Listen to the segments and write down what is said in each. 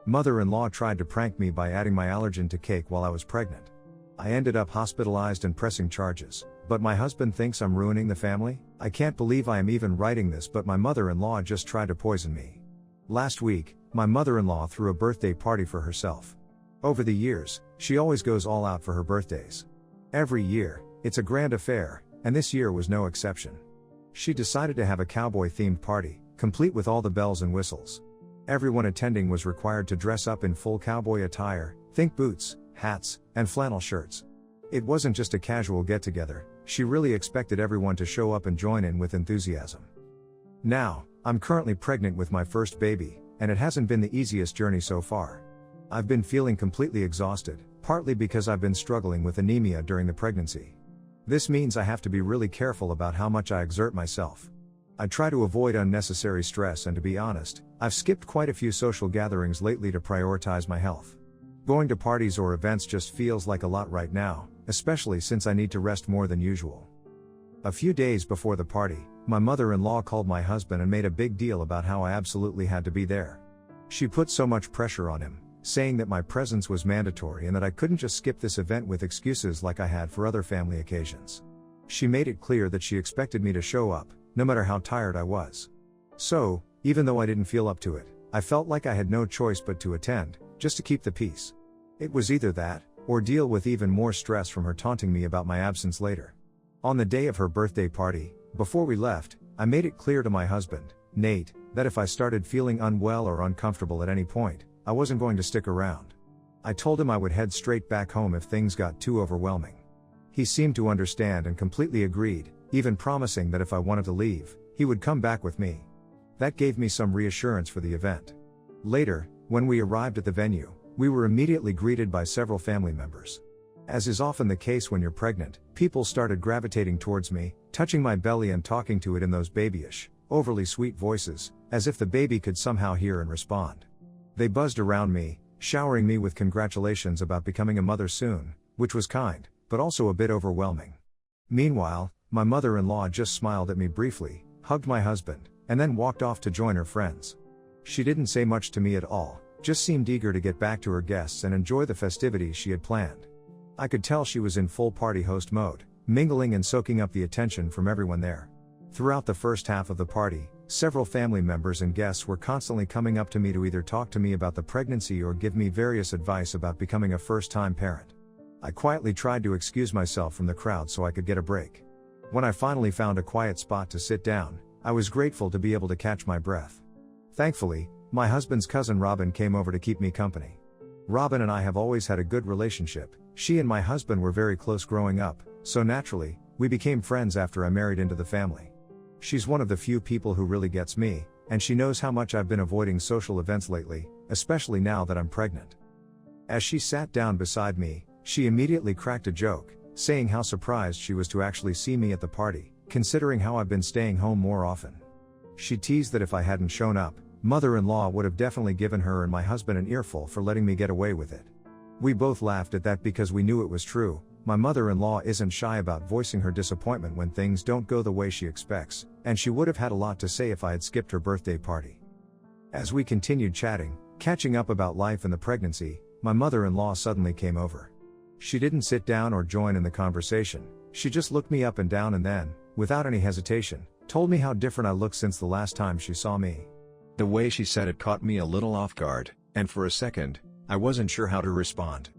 Mother-in-law tried to prank me by adding my allergen to cake while I was pregnant. I ended up hospitalized and pressing charges, but my husband thinks I'm ruining the family? I can't believe I am even writing this, but my mother-in-law just tried to poison me. Last week, my mother-in-law threw a birthday party for herself. Over the years, she always goes all out for her birthdays. Every year, it's a grand affair, and this year was no exception. She decided to have a cowboy-themed party, complete with all the bells and whistles. Everyone attending was required to dress up in full cowboy attire, think boots, hats, and flannel shirts. It wasn't just a casual get-together, she really expected everyone to show up and join in with enthusiasm. Now, I'm currently pregnant with my first baby, and it hasn't been the easiest journey so far. I've been feeling completely exhausted, partly because I've been struggling with anemia during the pregnancy. This means I have to be really careful about how much I exert myself. I try to avoid unnecessary stress, and to be honest, I've skipped quite a few social gatherings lately to prioritize my health. Going to parties or events just feels like a lot right now, especially since I need to rest more than usual. A few days before the party, my mother-in-law called my husband and made a big deal about how I absolutely had to be there. She put so much pressure on him, saying that my presence was mandatory and that I couldn't just skip this event with excuses like I had for other family occasions. She made it clear that she expected me to show up, no matter how tired I was. So, even though I didn't feel up to it, I felt like I had no choice but to attend, just to keep the peace. It was either that, or deal with even more stress from her taunting me about my absence later. On the day of her birthday party, before we left, I made it clear to my husband, Nate, that if I started feeling unwell or uncomfortable at any point, I wasn't going to stick around. I told him I would head straight back home if things got too overwhelming. He seemed to understand and completely agreed, even promising that if I wanted to leave, he would come back with me. That gave me some reassurance for the event. Later, when we arrived at the venue, we were immediately greeted by several family members. As is often the case when you're pregnant, people started gravitating towards me, touching my belly and talking to it in those babyish, overly sweet voices, as if the baby could somehow hear and respond. They buzzed around me, showering me with congratulations about becoming a mother soon, which was kind, but also a bit overwhelming. Meanwhile, my mother-in-law just smiled at me briefly, hugged my husband, and then walked off to join her friends. She didn't say much to me at all, just seemed eager to get back to her guests and enjoy the festivities she had planned. I could tell she was in full party host mode, mingling and soaking up the attention from everyone there. Throughout the first half of the party, several family members and guests were constantly coming up to me to either talk to me about the pregnancy or give me various advice about becoming a first-time parent. I quietly tried to excuse myself from the crowd so I could get a break. When I finally found a quiet spot to sit down, I was grateful to be able to catch my breath. Thankfully, my husband's cousin Robin came over to keep me company. Robin and I have always had a good relationship. She and my husband were very close growing up, so naturally, we became friends after I married into the family. She's one of the few people who really gets me, and she knows how much I've been avoiding social events lately, especially now that I'm pregnant. As she sat down beside me, she immediately cracked a joke, saying how surprised she was to actually see me at the party, considering how I've been staying home more often. She teased that if I hadn't shown up, mother-in-law would have definitely given her and my husband an earful for letting me get away with it. We both laughed at that because we knew it was true. My mother-in-law isn't shy about voicing her disappointment when things don't go the way she expects, and she would have had a lot to say if I had skipped her birthday party. As we continued chatting, catching up about life and the pregnancy, my mother-in-law suddenly came over. She didn't sit down or join in the conversation, she just looked me up and down and then, without any hesitation, told me how different I looked since the last time she saw me. The way she said it caught me a little off guard, and for a second, I wasn't sure how to respond.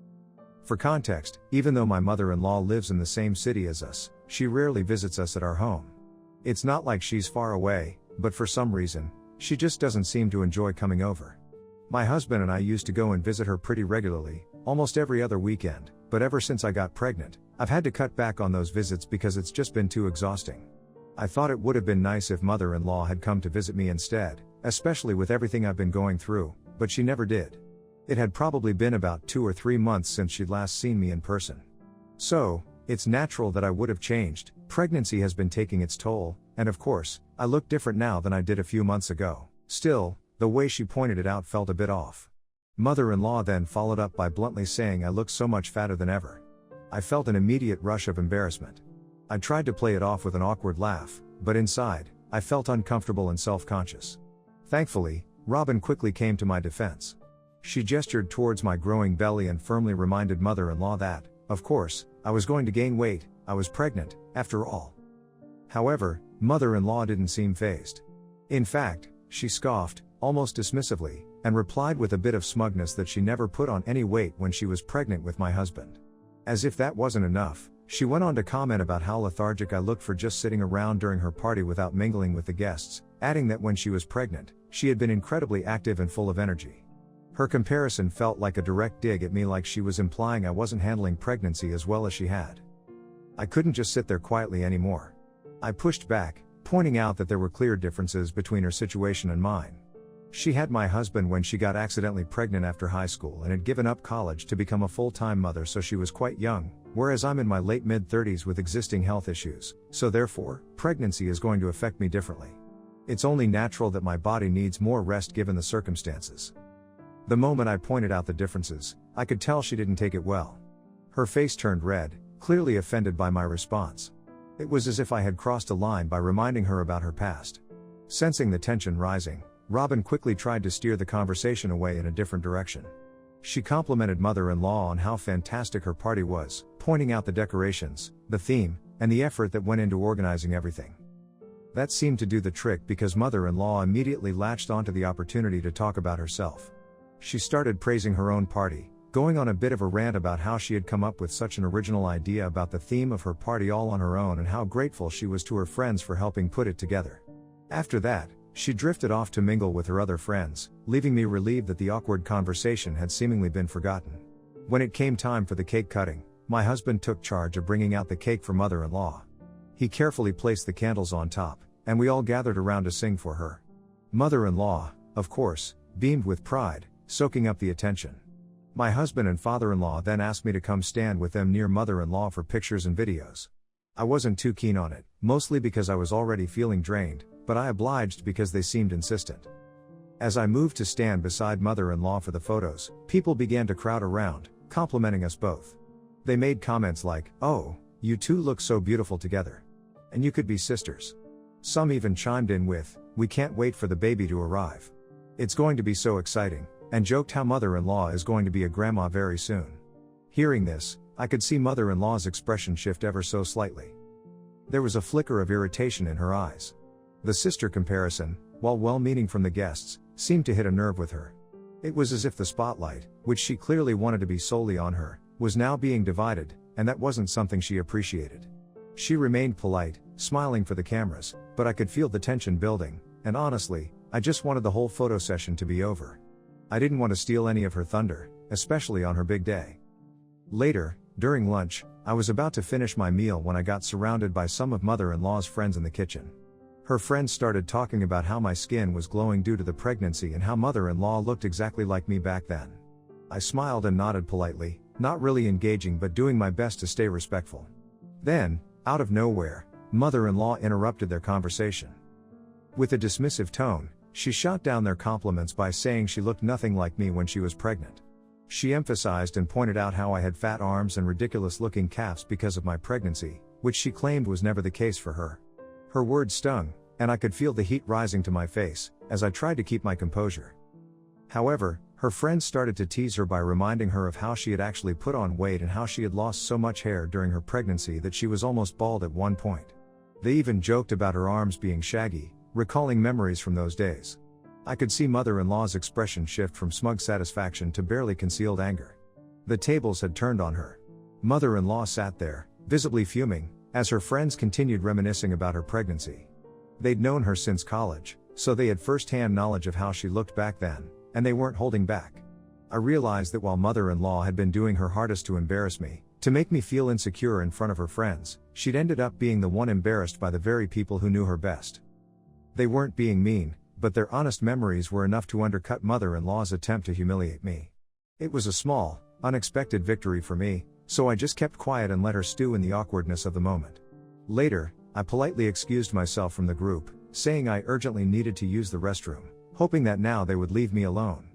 For context, even though my mother-in-law lives in the same city as us, she rarely visits us at our home. It's not like she's far away, but for some reason, she just doesn't seem to enjoy coming over. My husband and I used to go and visit her pretty regularly, almost every other weekend, but ever since I got pregnant, I've had to cut back on those visits because it's just been too exhausting. I thought it would have been nice if mother-in-law had come to visit me instead, especially with everything I've been going through, but she never did. It had probably been about 2 or 3 months since she'd last seen me in person. So, it's natural that I would have changed. Pregnancy has been taking its toll, and of course, I look different now than I did a few months ago. Still, the way she pointed it out felt a bit off. Mother-in-law then followed up by bluntly saying I looked so much fatter than ever. I felt an immediate rush of embarrassment. I tried to play it off with an awkward laugh, but inside, I felt uncomfortable and self-conscious. Thankfully, Robin quickly came to my defense. She gestured towards my growing belly and firmly reminded mother-in-law that, of course, I was going to gain weight. I was pregnant, after all. However, mother-in-law didn't seem fazed. In fact, she scoffed, almost dismissively, and replied with a bit of smugness that she never put on any weight when she was pregnant with my husband. As if that wasn't enough, she went on to comment about how lethargic I looked for just sitting around during her party without mingling with the guests, adding that when she was pregnant, she had been incredibly active and full of energy. Her comparison felt like a direct dig at me, like she was implying I wasn't handling pregnancy as well as she had. I couldn't just sit there quietly anymore. I pushed back, pointing out that there were clear differences between her situation and mine. She had my husband when she got accidentally pregnant after high school and had given up college to become a full-time mother, so she was quite young, whereas I'm in my late mid-30s with existing health issues, so therefore, pregnancy is going to affect me differently. It's only natural that my body needs more rest given the circumstances. The moment I pointed out the differences, I could tell she didn't take it well. Her face turned red, clearly offended by my response. It was as if I had crossed a line by reminding her about her past. Sensing the tension rising, Robin quickly tried to steer the conversation away in a different direction. She complimented mother-in-law on how fantastic her party was, pointing out the decorations, the theme, and the effort that went into organizing everything. That seemed to do the trick because mother-in-law immediately latched onto the opportunity to talk about herself. She started praising her own party, going on a bit of a rant about how she had come up with such an original idea about the theme of her party all on her own and how grateful she was to her friends for helping put it together. After that, she drifted off to mingle with her other friends, leaving me relieved that the awkward conversation had seemingly been forgotten. When it came time for the cake cutting, my husband took charge of bringing out the cake for mother-in-law. He carefully placed the candles on top, and we all gathered around to sing for her. Mother-in-law, of course, beamed with pride, soaking up the attention. My husband and father-in-law then asked me to come stand with them near mother-in-law for pictures and videos. I wasn't too keen on it, mostly because I was already feeling drained, but I obliged because they seemed insistent. As I moved to stand beside mother-in-law for the photos, people began to crowd around, complimenting us both. They made comments like, "Oh, you two look so beautiful together. And you could be sisters." Some even chimed in with, "We can't wait for the baby to arrive. It's going to be so exciting," and joked how mother-in-law is going to be a grandma very soon. Hearing this, I could see mother-in-law's expression shift ever so slightly. There was a flicker of irritation in her eyes. The sister comparison, while well-meaning from the guests, seemed to hit a nerve with her. It was as if the spotlight, which she clearly wanted to be solely on her, was now being divided, and that wasn't something she appreciated. She remained polite, smiling for the cameras, but I could feel the tension building, and honestly, I just wanted the whole photo session to be over. I didn't want to steal any of her thunder, especially on her big day. Later, during lunch, I was about to finish my meal when I got surrounded by some of mother-in-law's friends in the kitchen. Her friends started talking about how my skin was glowing due to the pregnancy and how mother-in-law looked exactly like me back then. I smiled and nodded politely, not really engaging but doing my best to stay respectful. Then, out of nowhere, mother-in-law interrupted their conversation. With a dismissive tone, she shot down their compliments by saying she looked nothing like me when she was pregnant. She emphasized and pointed out how I had fat arms and ridiculous-looking calves because of my pregnancy, which she claimed was never the case for her. Her words stung, and I could feel the heat rising to my face, as I tried to keep my composure. However, her friends started to tease her by reminding her of how she had actually put on weight and how she had lost so much hair during her pregnancy that she was almost bald at one point. They even joked about her arms being shaggy, recalling memories from those days. I could see mother-in-law's expression shift from smug satisfaction to barely concealed anger. The tables had turned on her. Mother-in-law sat there, visibly fuming, as her friends continued reminiscing about her pregnancy. They'd known her since college, so they had first-hand knowledge of how she looked back then, and they weren't holding back. I realized that while mother-in-law had been doing her hardest to embarrass me, to make me feel insecure in front of her friends, she'd ended up being the one embarrassed by the very people who knew her best. They weren't being mean, but their honest memories were enough to undercut mother-in-law's attempt to humiliate me. It was a small, unexpected victory for me, so I just kept quiet and let her stew in the awkwardness of the moment. Later, I politely excused myself from the group, saying I urgently needed to use the restroom, hoping that now they would leave me alone.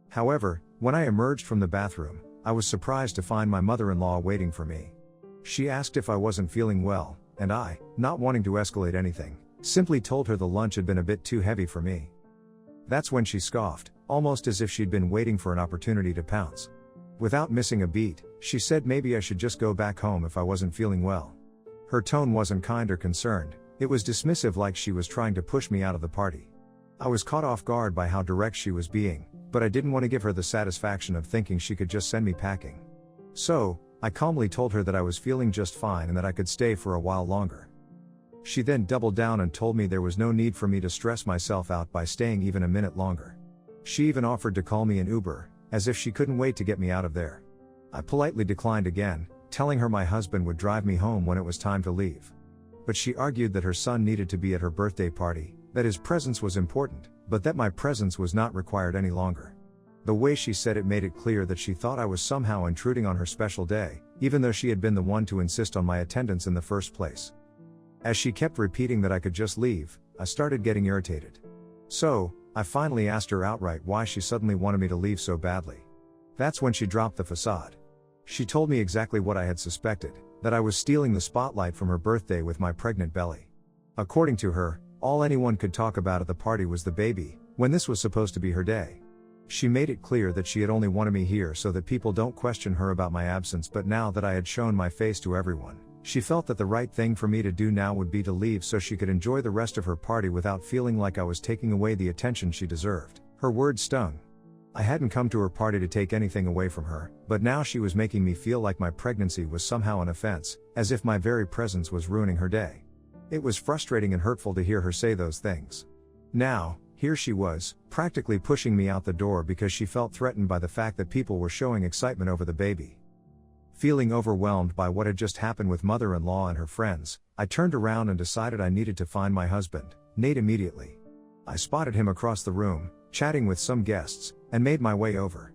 However, when I emerged from the bathroom, I was surprised to find my mother-in-law waiting for me. She asked if I wasn't feeling well, and I, not wanting to escalate anything, simply told her the lunch had been a bit too heavy for me. That's when she scoffed, almost as if she'd been waiting for an opportunity to pounce. Without missing a beat, she said maybe I should just go back home if I wasn't feeling well. Her tone wasn't kind or concerned, it was dismissive, like she was trying to push me out of the party. I was caught off guard by how direct she was being, but I didn't want to give her the satisfaction of thinking she could just send me packing. So, I calmly told her that I was feeling just fine and that I could stay for a while longer. She then doubled down and told me there was no need for me to stress myself out by staying even a minute longer. She even offered to call me an Uber, as if she couldn't wait to get me out of there. I politely declined again, telling her my husband would drive me home when it was time to leave. But she argued that her son needed to be at her birthday party, that his presence was important, but that my presence was not required any longer. The way she said it made it clear that she thought I was somehow intruding on her special day, even though she had been the one to insist on my attendance in the first place. As she kept repeating that I could just leave, I started getting irritated. So, I finally asked her outright why she suddenly wanted me to leave so badly. That's when she dropped the facade. She told me exactly what I had suspected, that I was stealing the spotlight from her birthday with my pregnant belly. According to her, all anyone could talk about at the party was the baby, when this was supposed to be her day. She made it clear that she had only wanted me here so that people don't question her about my absence, but now that I had shown my face to everyone, she felt that the right thing for me to do now would be to leave so she could enjoy the rest of her party without feeling like I was taking away the attention she deserved. Her words stung. I hadn't come to her party to take anything away from her, but now she was making me feel like my pregnancy was somehow an offense, as if my very presence was ruining her day. It was frustrating and hurtful to hear her say those things. Now, here she was, practically pushing me out the door because she felt threatened by the fact that people were showing excitement over the baby. Feeling overwhelmed by what had just happened with mother-in-law and her friends, I turned around and decided I needed to find my husband, Nate, immediately. I spotted him across the room, chatting with some guests, and made my way over.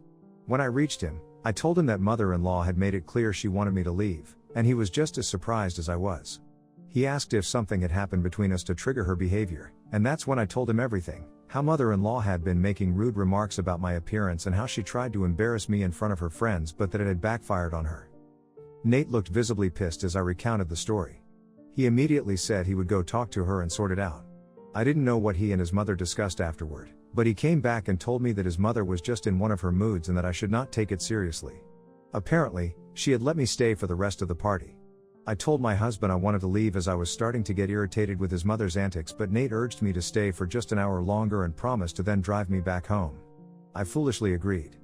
When I reached him, I told him that mother-in-law had made it clear she wanted me to leave, and he was just as surprised as I was. He asked if something had happened between us to trigger her behavior, and that's when I told him everything, how mother-in-law had been making rude remarks about my appearance and how she tried to embarrass me in front of her friends but that it had backfired on her. Nate looked visibly pissed as I recounted the story. He immediately said he would go talk to her and sort it out. I didn't know what he and his mother discussed afterward, but he came back and told me that his mother was just in one of her moods and that I should not take it seriously. Apparently, she had let me stay for the rest of the party. I told my husband I wanted to leave as I was starting to get irritated with his mother's antics, but Nate urged me to stay for just an hour longer and promised to then drive me back home. I foolishly agreed.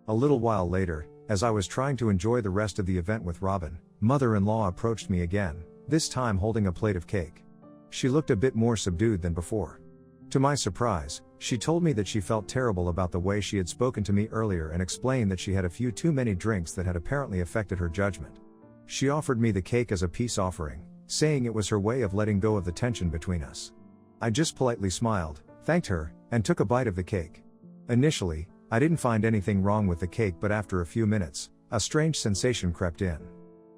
A little while later, as I was trying to enjoy the rest of the event with Robin, mother-in-law approached me again, this time holding a plate of cake. She looked a bit more subdued than before. To my surprise, she told me that she felt terrible about the way she had spoken to me earlier and explained that she had a few too many drinks that had apparently affected her judgment. She offered me the cake as a peace offering, saying it was her way of letting go of the tension between us. I just politely smiled, thanked her, and took a bite of the cake. Initially, I didn't find anything wrong with the cake, but after a few minutes, a strange sensation crept in.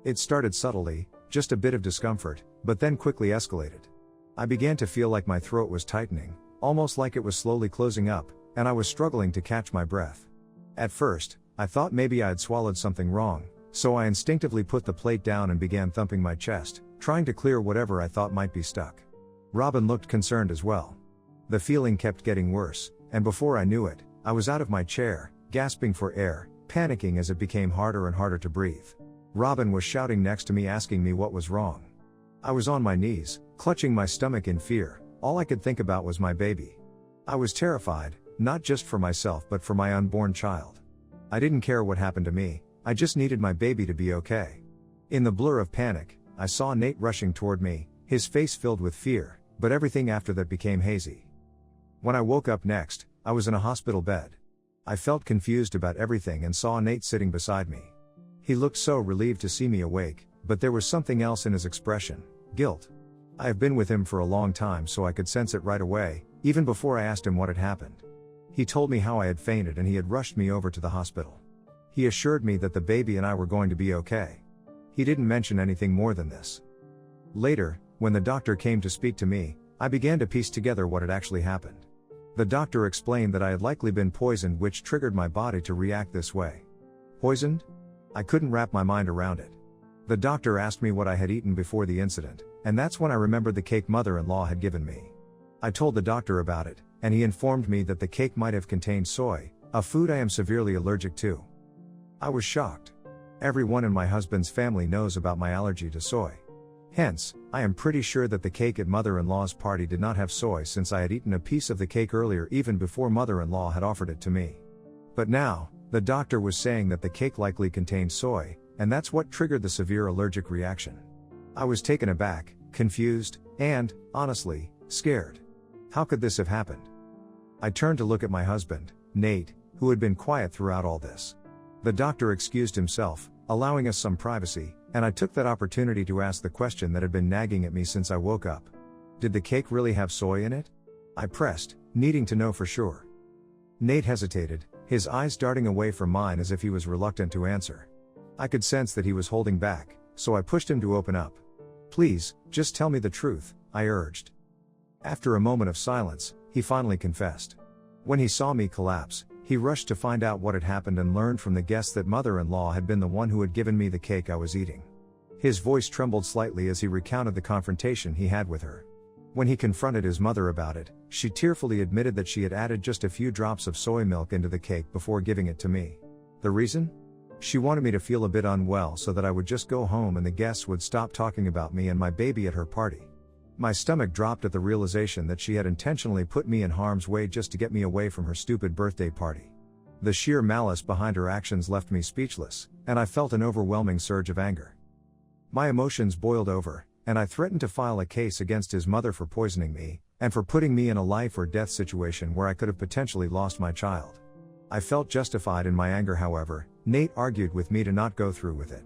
It started subtly, just a bit of discomfort, but then quickly escalated. I began to feel like my throat was tightening, almost like it was slowly closing up, and I was struggling to catch my breath. At first, I thought maybe I had swallowed something wrong, so I instinctively put the plate down and began thumping my chest, trying to clear whatever I thought might be stuck. Robin looked concerned as well. The feeling kept getting worse, and before I knew it, I was out of my chair, gasping for air, panicking as it became harder and harder to breathe. Robin was shouting next to me, asking me what was wrong. I was on my knees, clutching my stomach in fear. All I could think about was my baby. I was terrified, not just for myself but for my unborn child. I didn't care what happened to me, I just needed my baby to be okay. In the blur of panic, I saw Nate rushing toward me, his face filled with fear, but everything after that became hazy. When I woke up next, I was in a hospital bed. I felt confused about everything and saw Nate sitting beside me. He looked so relieved to see me awake, but there was something else in his expression, guilt. I have been with him for a long time, so I could sense it right away, even before I asked him what had happened. He told me how I had fainted and he had rushed me over to the hospital. He assured me that the baby and I were going to be okay. He didn't mention anything more than this. Later, when the doctor came to speak to me, I began to piece together what had actually happened. The doctor explained that I had likely been poisoned, which triggered my body to react this way. Poisoned? I couldn't wrap my mind around it. The doctor asked me what I had eaten before the incident, and that's when I remembered the cake mother-in-law had given me. I told the doctor about it, and he informed me that the cake might have contained soy, a food I am severely allergic to. I was shocked. Everyone in my husband's family knows about my allergy to soy. Hence, I am pretty sure that the cake at mother-in-law's party did not have soy, since I had eaten a piece of the cake earlier, even before mother-in-law had offered it to me. But now, the doctor was saying that the cake likely contained soy, and that's what triggered the severe allergic reaction. I was taken aback, confused, and, honestly, scared. How could this have happened? I turned to look at my husband, Nate, who had been quiet throughout all this. The doctor excused himself, allowing us some privacy, and I took that opportunity to ask the question that had been nagging at me since I woke up. Did the cake really have soy in it? I pressed, needing to know for sure. Nate hesitated, his eyes darting away from mine as if he was reluctant to answer. I could sense that he was holding back, so I pushed him to open up. Please, just tell me the truth, I urged. After a moment of silence, he finally confessed. When he saw me collapse, he rushed to find out what had happened and learned from the guests that mother-in-law had been the one who had given me the cake I was eating. His voice trembled slightly as he recounted the confrontation he had with her. When he confronted his mother about it, she tearfully admitted that she had added just a few drops of soy milk into the cake before giving it to me. The reason? She wanted me to feel a bit unwell so that I would just go home and the guests would stop talking about me and my baby at her party. My stomach dropped at the realization that she had intentionally put me in harm's way just to get me away from her stupid birthday party. The sheer malice behind her actions left me speechless, and I felt an overwhelming surge of anger. My emotions boiled over, and I threatened to file a case against his mother for poisoning me, and for putting me in a life or death situation where I could have potentially lost my child. I felt justified in my anger. However, Nate argued with me to not go through with it.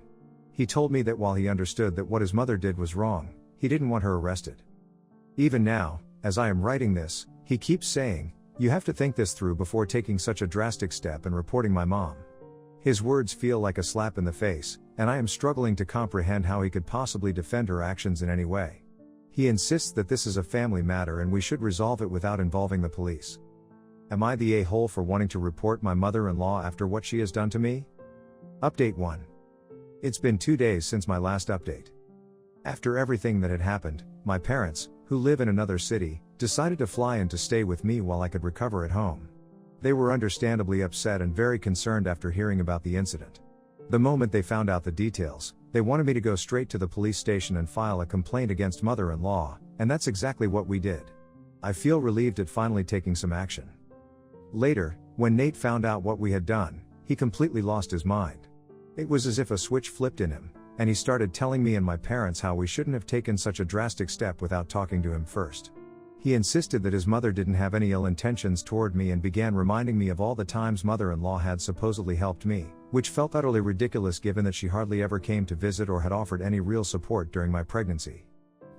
He told me that while he understood that what his mother did was wrong, he didn't want her arrested. Even now, as I am writing this, he keeps saying, "You have to think this through before taking such a drastic step and reporting my mom." His words feel like a slap in the face, and I am struggling to comprehend how he could possibly defend her actions in any way. He insists that this is a family matter and we should resolve it without involving the police. Am I the a-hole for wanting to report my mother-in-law after what she has done to me? Update 1. It's been 2 days since my last update. After everything that had happened, my parents, who live in another city, decided to fly in to stay with me while I could recover at home. They were understandably upset and very concerned after hearing about the incident. The moment they found out the details, they wanted me to go straight to the police station and file a complaint against mother-in-law, and that's exactly what we did. I feel relieved at finally taking some action. Later, when Nate found out what we had done, he completely lost his mind. It was as if a switch flipped in him, and he started telling me and my parents how we shouldn't have taken such a drastic step without talking to him first. He insisted that his mother didn't have any ill intentions toward me and began reminding me of all the times mother-in-law had supposedly helped me, which felt utterly ridiculous given that she hardly ever came to visit or had offered any real support during my pregnancy.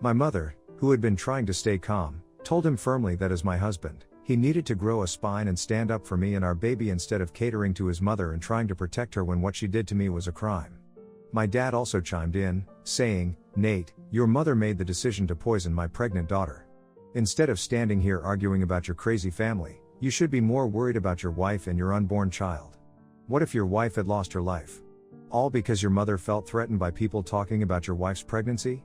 My mother, who had been trying to stay calm, told him firmly that as my husband, he needed to grow a spine and stand up for me and our baby instead of catering to his mother and trying to protect her when what she did to me was a crime. My dad also chimed in, saying, "Nate, your mother made the decision to poison my pregnant daughter. Instead of standing here arguing about your crazy family, you should be more worried about your wife and your unborn child. What if your wife had lost her life? All because your mother felt threatened by people talking about your wife's pregnancy?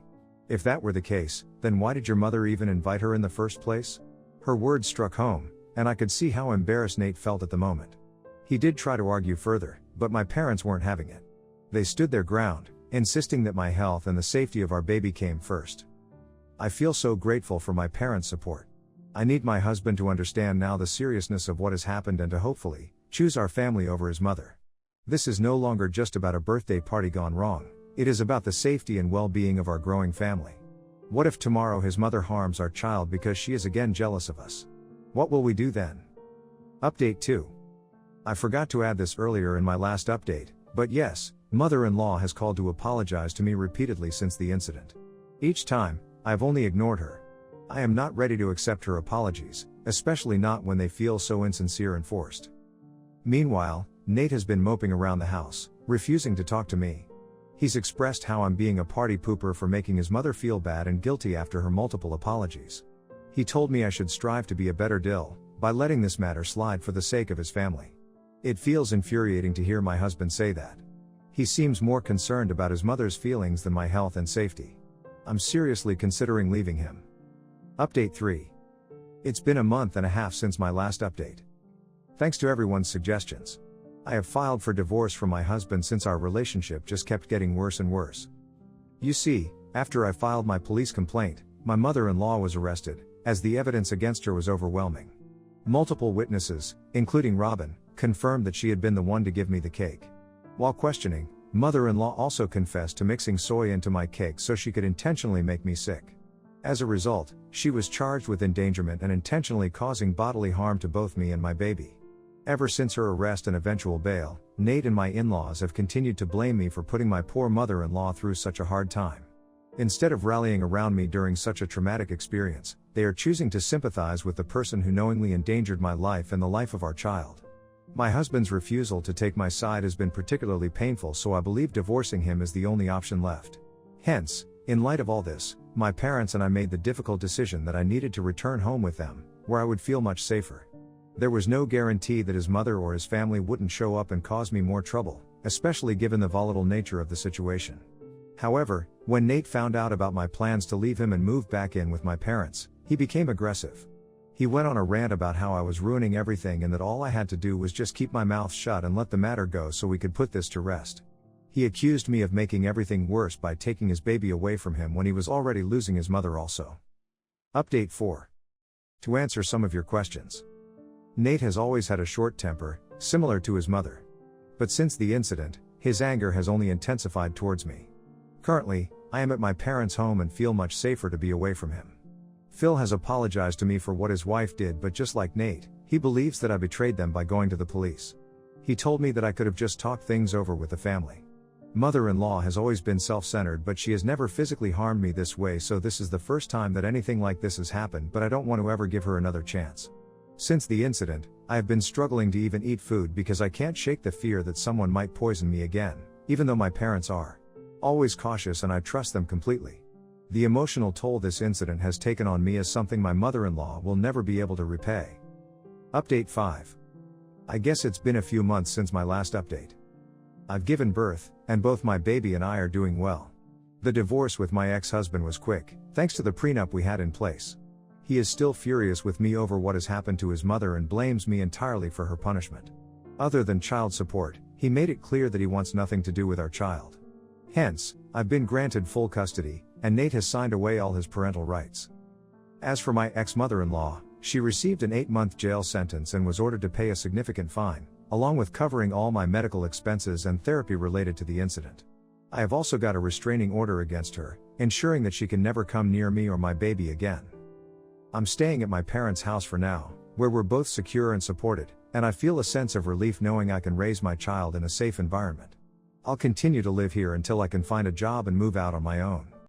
If that were the case, then why did your mother even invite her in the first place?" Her words struck home, and I could see how embarrassed Nate felt at the moment. He did try to argue further, but my parents weren't having it. They stood their ground, insisting that my health and the safety of our baby came first. I feel so grateful for my parents' support. I need my husband to understand now the seriousness of what has happened and to hopefully choose our family over his mother. This is no longer just about a birthday party gone wrong, it is about the safety and well-being of our growing family. What if tomorrow his mother harms our child because she is again jealous of us? What will we do then? Update 2. I forgot to add this earlier in my last update, but yes, mother-in-law has called to apologize to me repeatedly since the incident. Each time, I've only ignored her. I am not ready to accept her apologies, especially not when they feel so insincere and forced. Meanwhile, Nate has been moping around the house, refusing to talk to me. He's expressed how I'm being a party pooper for making his mother feel bad and guilty after her multiple apologies. He told me I should strive to be a better Dill, by letting this matter slide for the sake of his family. It feels infuriating to hear my husband say that. He seems more concerned about his mother's feelings than my health and safety. I'm seriously considering leaving him. Update 3. It's been a month and a half since my last update. Thanks to everyone's suggestions. I have filed for divorce from my husband since our relationship just kept getting worse and worse. You see, after I filed my police complaint, my mother-in-law was arrested, as the evidence against her was overwhelming. Multiple witnesses, including Robin, confirmed that she had been the one to give me the cake. While questioning, mother-in-law also confessed to mixing soy into my cake so she could intentionally make me sick. As a result, she was charged with endangerment and intentionally causing bodily harm to both me and my baby. Ever since her arrest and eventual bail, Nate and my in-laws have continued to blame me for putting my poor mother-in-law through such a hard time. Instead of rallying around me during such a traumatic experience, they are choosing to sympathize with the person who knowingly endangered my life and the life of our child. My husband's refusal to take my side has been particularly painful, so I believe divorcing him is the only option left. Hence, in light of all this, my parents and I made the difficult decision that I needed to return home with them, where I would feel much safer. There was no guarantee that his mother or his family wouldn't show up and cause me more trouble, especially given the volatile nature of the situation. However, when Nate found out about my plans to leave him and move back in with my parents, he became aggressive. He went on a rant about how I was ruining everything and that all I had to do was just keep my mouth shut and let the matter go so we could put this to rest. He accused me of making everything worse by taking his baby away from him when he was already losing his mother also. Update 4. To answer some of your questions. Nate has always had a short temper, similar to his mother. But since the incident, his anger has only intensified towards me. Currently, I am at my parents' home and feel much safer to be away from him. Phil has apologized to me for what his wife did, but just like Nate, he believes that I betrayed them by going to the police. He told me that I could have just talked things over with the family. Mother-in-law has always been self-centered, but she has never physically harmed me this way, so this is the first time that anything like this has happened, but I don't want to ever give her another chance. Since the incident, I have been struggling to even eat food because I can't shake the fear that someone might poison me again, even though my parents are always cautious and I trust them completely. The emotional toll this incident has taken on me is something my mother-in-law will never be able to repay. Update 5. I guess it's been a few months since my last update. I've given birth, and both my baby and I are doing well. The divorce with my ex-husband was quick, thanks to the prenup we had in place. He is still furious with me over what has happened to his mother and blames me entirely for her punishment. Other than child support, he made it clear that he wants nothing to do with our child. Hence, I've been granted full custody, and Nate has signed away all his parental rights. As for my ex-mother-in-law, she received an 8-month jail sentence and was ordered to pay a significant fine, along with covering all my medical expenses and therapy related to the incident. I have also got a restraining order against her, ensuring that she can never come near me or my baby again. I'm staying at my parents' house for now, where we're both secure and supported, and I feel a sense of relief knowing I can raise my child in a safe environment. I'll continue to live here until I can find a job and move out on my own.